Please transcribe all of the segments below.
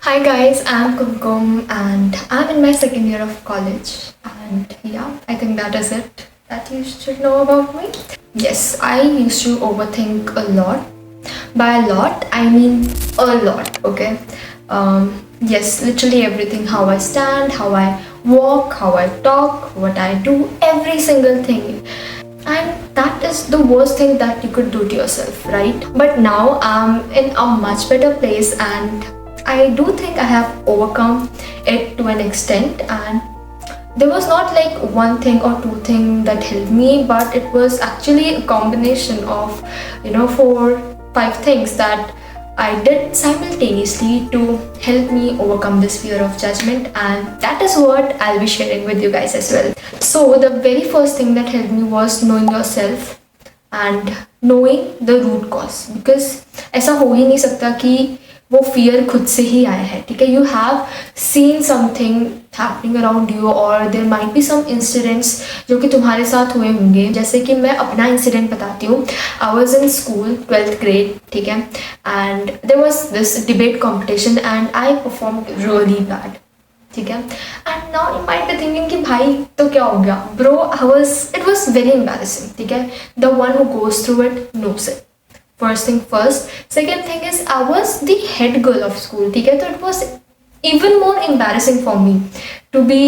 Hi guys, I'm Kumkum and I'm in my second year of college. And yeah, I think that is it that you should know about me. Yes, I used to overthink a lot. By a lot, I mean a lot, okay? Yes, literally everything, how I stand, how I walk, how I talk, what I do, every single thing. And that is the worst thing that you could do to yourself, right? But now I'm in a much better place and I do think I have overcome it to an extent. And there was not like one thing or two thing that helped me, but it was actually a combination of, four, five things that I did simultaneously to help me overcome this fear of judgment, and that is what I'll be sharing with you guys as well. So, the very first thing that helped me was knowing yourself and knowing the root cause, because ऐसा हो ही नहीं सकता कि वो fear खुद से ही आया है, ठीक है? You have seen something happening around you और there might be some incidents जो कि तुम्हारे साथ हुए होंगे. जैसे कि मैं अपना इंसिडेंट बताती हूँ. I was in school 12th grade, ठीक है, and there was this debate competition and I perform really bad, ठीक है. And now you might be thinking कि भाई तो क्या हो गया bro. It was very embarrassing, ठीक है. The one who goes through it nose it. First thing first. Second thing is I was the head girl of school, ठीक है. तो it was even more embarrassing for me to be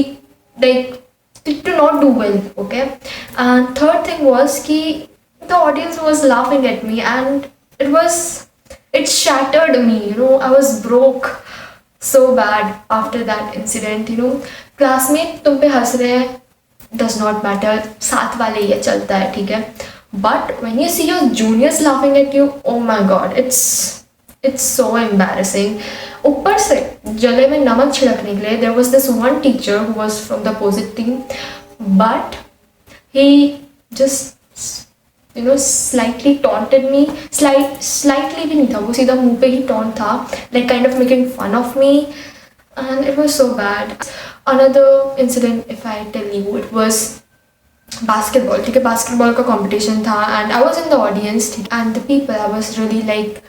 like to not do well, okay. And third thing was कि the audience was laughing at me and it shattered me, I was broke so bad after that incident, classmate तुम पे हंस रहे हैं does not matter, साथ वाले ये चलता है, ठीक है. But when you see your juniors laughing at you, oh my god, it's so embarrassing. ऊपर से जले में नमक छिड़कने के लिए there was this one teacher who was from the opposite team, but he just slightly taunted me. Slightly भी नहीं था, वो सीधा मुंह पे ही taunt था, like kind of making fun of me, and it was so bad. Another incident, if I tell you, it was basketball, ठीक है. बास्केटबॉल का कंपटीशन था and I was in the audience, and the people I was really like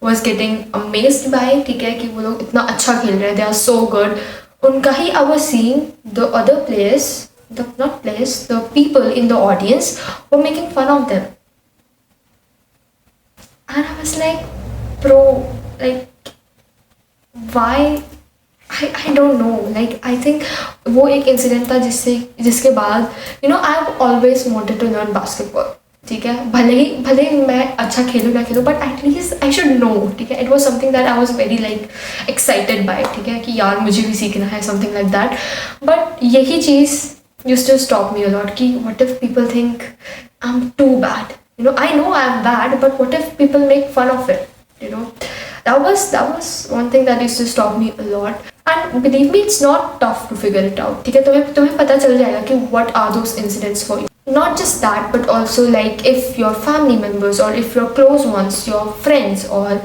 was getting amazed bye, ठीक है, कि वो लोग इतना अच्छा खेल रहे हैं, दे आर सो गुड. उनका ही I was seeing the other players, the not players, the people in the audience were making fun of them and I was like bro, like why. I don't know, like I think वो एक incident था जिसके बाद I have always wanted to learn basketball, ठीक है. भले ही मैं अच्छा खेलूँ ना खेलूँ, but at least I should know, ठीक है. It was something that I was very like excited by, ठीक है, कि यार मुझे भी सीखना है, समथिंग लाइक दैट. बट यही चीज़ used to stop me a lot कि what if people think I am too bad, I know I am bad, but what if people make fun of it, that was one thing that used to stop me a lot. And believe me, it's not tough to figure it out, ठीक है. तुम्हें पता चल जाएगा कि what are those incidents for you. Not just that, but also like if your family members or if your close ones, your friends or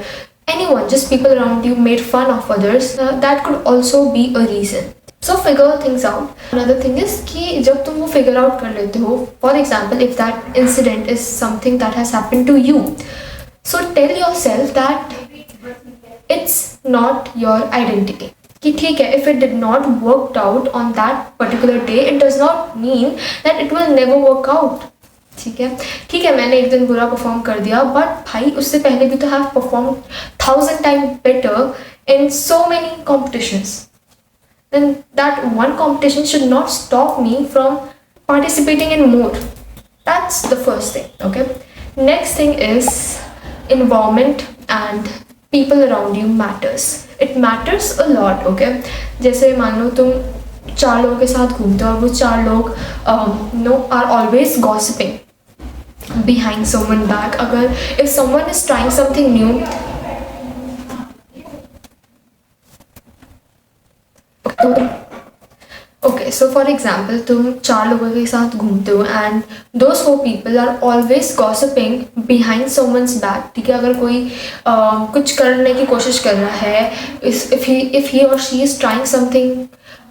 anyone, just people around you made fun of others, that could also be a reason. So figure things out. Another thing is कि जब तुम वो figure out कर लेते हो, for example, if that incident is something that has happened to you, so tell yourself that it's not your identity. कि ठीक है, if it did not work out on that particular day, it does not mean that it will never work out, ठीक है. मैंने एक दिन बुरा perform कर दिया, बट भाई उससे पहले भी तो have perform 1000 times better in so many competitions. Then that one competition should not stop me from participating in more. That's the first thing, okay. Next thing is environment and people around you matters. It matters a lot, okay. जैसे मान लो तुम 4 लोगों के साथ घूमते हो और वो 4 लोग are always gossiping behind someone back. अगर if someone is trying something new, okay, so for example तुम 4 लोगों के साथ घूमते हो and those 4 people are always gossiping behind someone's back, ठीक है. अगर कोई कुछ करने की कोशिश कर रहा है, if he or she is trying something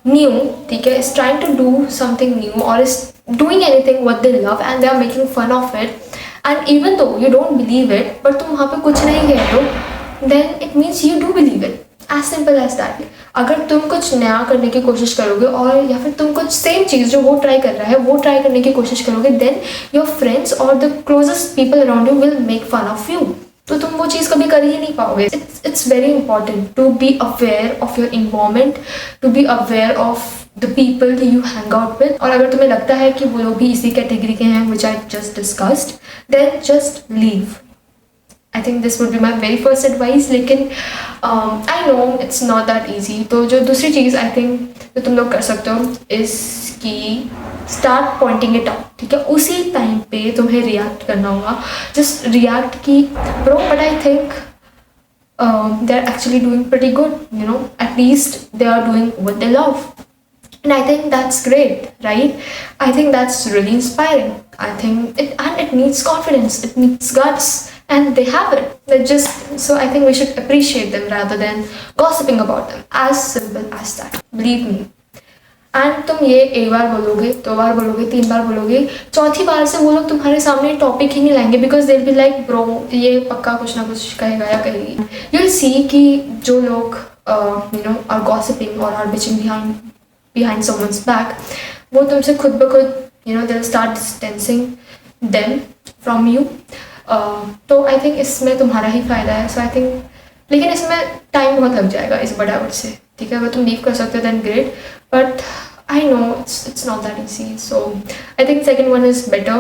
new, ठीक है, is trying to do something new or is doing anything what they love and they are making fun of it, and even though you don't believe it, but तुम वहाँ पे कुछ नहीं कह रहे हो, then it means you do believe it. As simple as that. अगर तुम कुछ नया करने की कोशिश करोगे और या फिर तुम कुछ सेम चीज़ जो वो ट्राई कर रहा है वो ट्राई करने की कोशिश करोगे, देन योर फ्रेंड्स और the closest people around you will make fun of you. तो तुम वो चीज़ कभी कर ही नहीं पाओगे. It's very important to be aware of your environment, to be aware of the people you hang out with. और अगर तुम्हें लगता है कि वो लोग भी इसी कैटेगरी के हैं which I just discussed, then just leave. I think this would be my very first advice. लेकिन I know it's not that easy. तो जो दूसरी चीज़ आई थिंक जो तुम लोग कर सकते हो इसकी स्टार्ट पॉइंटिंग इट आउट. ठीक है, उसी टाइम पे तुम्हें रिएक्ट करना होगा. जस्ट रिएक्ट की bro, but I think they are actually doing pretty good, you know, at least they are doing what they love. And I think that's great, right? I think that's really inspiring. I think it needs confidence, it needs guts, and they have it. They just, so I think we should appreciate them rather than gossiping about them. As simple as that. Believe me. And तुम ये एक बार बोलोगे, दो बार बोलोगे, तीन बार बोलोगे, चौथी बार से वो लोग तुम्हारे सामने टॉपिक ही नहीं लाएंगे. Because they will be like bro ये पक्का कुछ ना कुछ कहेगा या कहेगी. यू विल सी कि जो लोग यू नो आर गॉसिपिंग और are bitching behind someone's back, वो तुमसे खुद ब खुद you know they'll start distancing them from you. तो आई थिंक इसमें तुम्हारा ही फ़ायदा है. सो आई थिंक, लेकिन इसमें टाइम बहुत लग जाएगा इस बड़ा वर्ड से. ठीक है, अगर तुम लीव कर सकते हो then great, but I know it's not that easy. So I think second one is better.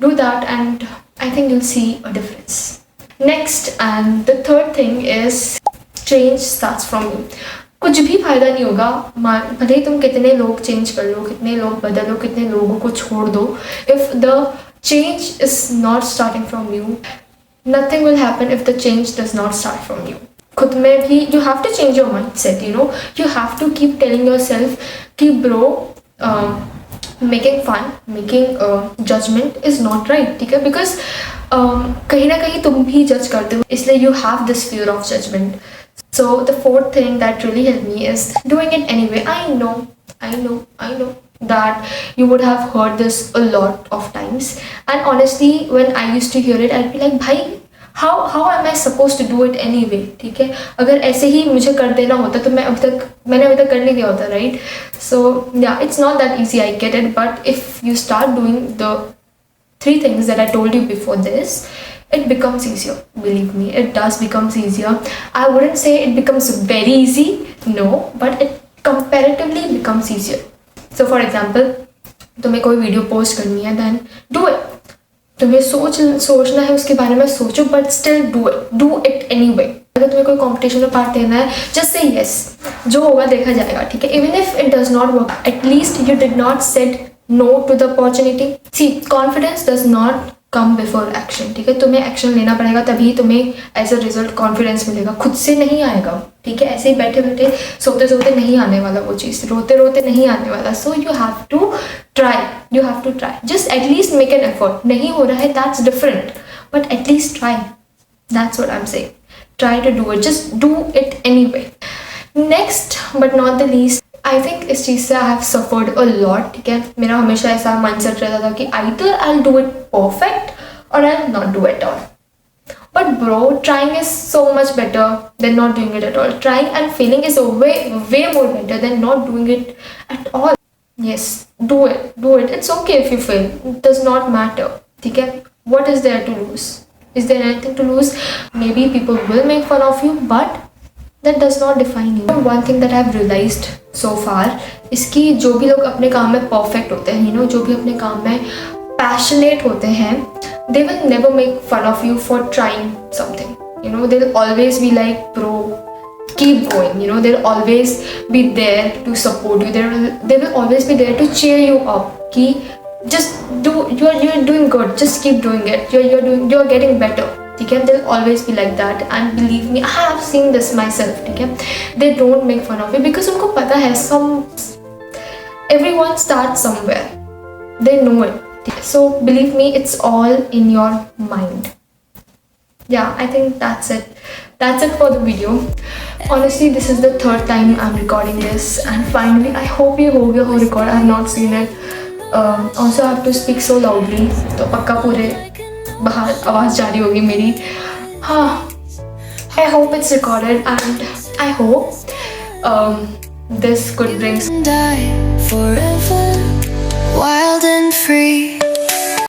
Do that and I think you'll see a difference. Next and the third thing is change starts from you. कुछ भी फायदा नहीं होगा भले ही तुम कितने लोग change कर लो, कितने लोग बदलो, कितने लोगों को छोड़ दो. If the change is not starting from you, nothing will happen if the change does not start from you. खुद में भी you have to change your mindset, you know. You have to keep telling yourself कि bro making fun, making judgment is not right. ठीक है, because कहीं ना कहीं तुम भी जज करते हो, इसलिए you have this fear of judgment. So the fourth thing that really helped me is doing it anyway. I know that you would have heard this a lot of times, and honestly when I used to hear it I'd be like भाई how am I supposed to do it anyway. ठीक है, अगर ऐसे ही मुझे कर देना होता तो मैंने अभी तक कर नहीं दिया होता, right? So yeah, it's not that easy, I get it, but if you start doing the 3 things that I told you before this, it becomes easier. Believe me, it does becomes easier. I wouldn't say it becomes very easy, no, but it comparatively becomes easier. So for example, तुम्हें कोई video post करनी है, then do it. तुम्हें सोचना है उसके बारे में, सोचो, but still do it anyway. अगर तुम्हें कोई कंपटीशन में पार्ट लेना है, जस्ट से यस, जो होगा देखा जाएगा. ठीक है, even if it does not work, at least you did not said no to the opportunity. See, confidence does not come before action. ठीक है, तुम्हें एक्शन लेना पड़ेगा, तभी तुम्हें एज अ रिजल्ट कॉन्फिडेंस मिलेगा. खुद से नहीं आएगा. ठीक है, ऐसे ही बैठे बैठे सोते सोते नहीं आने वाला वो चीज़, रोते रोते नहीं आने वाला. So you have to try, just at least make an effort. नहीं हो रहा है, that's different, but at least try. That's what I am saying. Try to do it, just do it anyway. Next but not the least, I think इस चीज़ से I have suffered a lot. ठीक है, मेरा हमेशा ऐसा माइंडसेट रहता था कि either I'll do it perfect or I'll not do it at all. But bro, trying is so much better than not doing it at all. Trying and failing is way more better than not doing it at all. Yes, do it. It's okay if you fail. It does not matter. ठीक है, what is there to lose? Is there anything to lose? Maybe people will make fun of you, but that does not define you. One thing that I've realized so far is कि जो भी लोग अपने काम में perfect होते हैं, you know, जो भी अपने काम में passionate होते हैं, they will never make fun of you for trying something. You know, they'll always be like, bro, keep going. You know, they'll always be there to support you. They will always be there to cheer you up. कि just do, you're doing good. Just keep doing it. You're getting better. ठीक है, they'll always be like that. And believe me, I have seen this myself. ठीक है, they don't make fun of you because उनको पता है everyone starts somewhere. They know it. So believe me, it's all in your mind. Yeah, I think that's it for the video. Honestly, this is the 3rd time I'm recording this, and finally I hope you record. I have not seen it. Also I have to speak so loudly, तो पक्का पूरे बाहर आवाज़ जा रही होगी मेरी. हाँ, I hope it's recorded and I hope this could bring Die forever, wild and free.